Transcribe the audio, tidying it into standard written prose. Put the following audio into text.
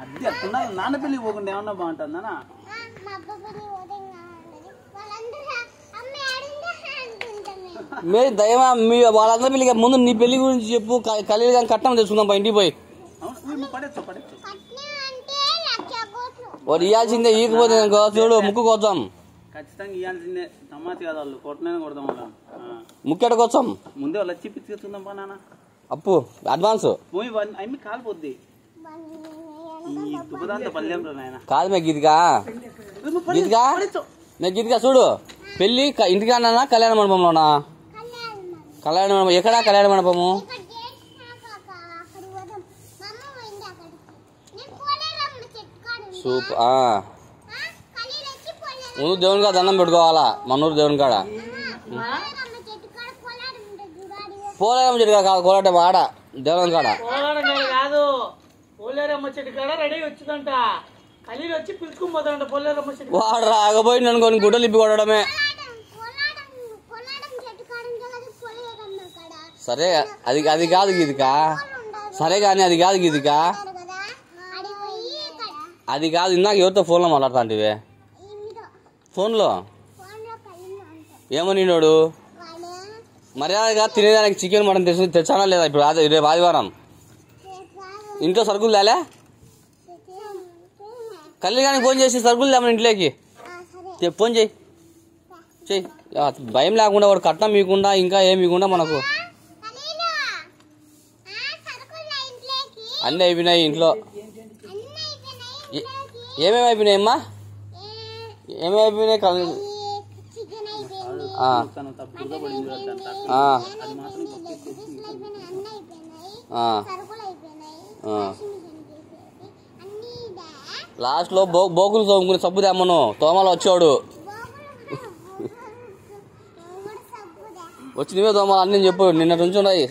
అది అట్లా నాన్న పెళ్ళికి పోకుండా ఏమన్నా బాగుంటుందనా? మీరు దయమా మీ వాళ్ళందరూ పెళ్ళికి ముందు నీ పెళ్లి గురించి చెప్పు. కళ్యాణ్ కానీ కట్నం తెచ్చుకుందాం ఇంటికి పోయి. వాడు ఇవ్వాల్సిందే, ఈకపోతే చూడు ముక్కు కోద్దాం. ఖచ్చితంగా ఇవ్వాల్సిందే. సమాజ్ కదా వాళ్ళు కొట్టనే కొడదాం. వాళ్ళ ముక్కెట కోసం ముందే వాళ్ళు వచ్చి పిచ్చుకుందాం పా నాన్న. అప్పు అడ్వాన్స్ పోయి అమ్మి కాలిపోద్ది. కాదు మే గీతికా గీతికా మే గీతికా చూడు పెళ్లి ఇంటికాడనా కళ్యాణ మండపంలోనా? కళ్యాణ మండపం ఎక్కడా? కళ్యాణ మండపము సూపర్. ముందు దేవుని కాడ దండం పెట్టుకోవాలా. మనూరు దేవుని కాడ పోలేరమ్మ చెట్టు కాదు, కోలాటం ఆడ దేవుని కాడ కాదు. పోలేరమ్మ చెట్టు కాడ రెడీ వచ్చిందంట. కలీలు వచ్చి పిలుచుకుని పోతాడంట పోలేరమ్మ చెట్టు. వాడు రాకపోయింది అనుకోని గుడ్డలు ఇప్పి కొట్టడమే. సరే అది కాదు గీతికా. సరే కానీ అది కాదు గీతికా, అది కాదు. ఇందాక ఎవరితో ఫోన్లో మాట్లాడుతాంటివే? ఫోన్లో ఏమని నోడు మర్యాదగా తినేదానికి చికెన్ మటన్ తెచ్చానా లేదా? ఇప్పుడు రేపు ఆదివారం ఇంట్లో సరుకులు తేలే? కళ్యాణానికి ఫోన్ చేసి సరుకులు తేమని ఇంట్లోకి ఫోన్ చెయ్యి. భయం లేకుండా వాడు కట్నం మీకుండా ఇంకా ఏం మీకుండా మనకు అన్నీ అయిపోయినాయి ఇంట్లో. ఏమేమి అయిపోయినాయమ్మా? ఏమేమి అయిపోయినాయి? లాస్ట్ లో బోకులు తోముకునే సబ్బు తెమ్మను. తోమలు వచ్చాడు వచ్చి నువ్వే తోమాలి అన్నీ చెప్పు. నిన్న నుంచి ఉన్నాయి.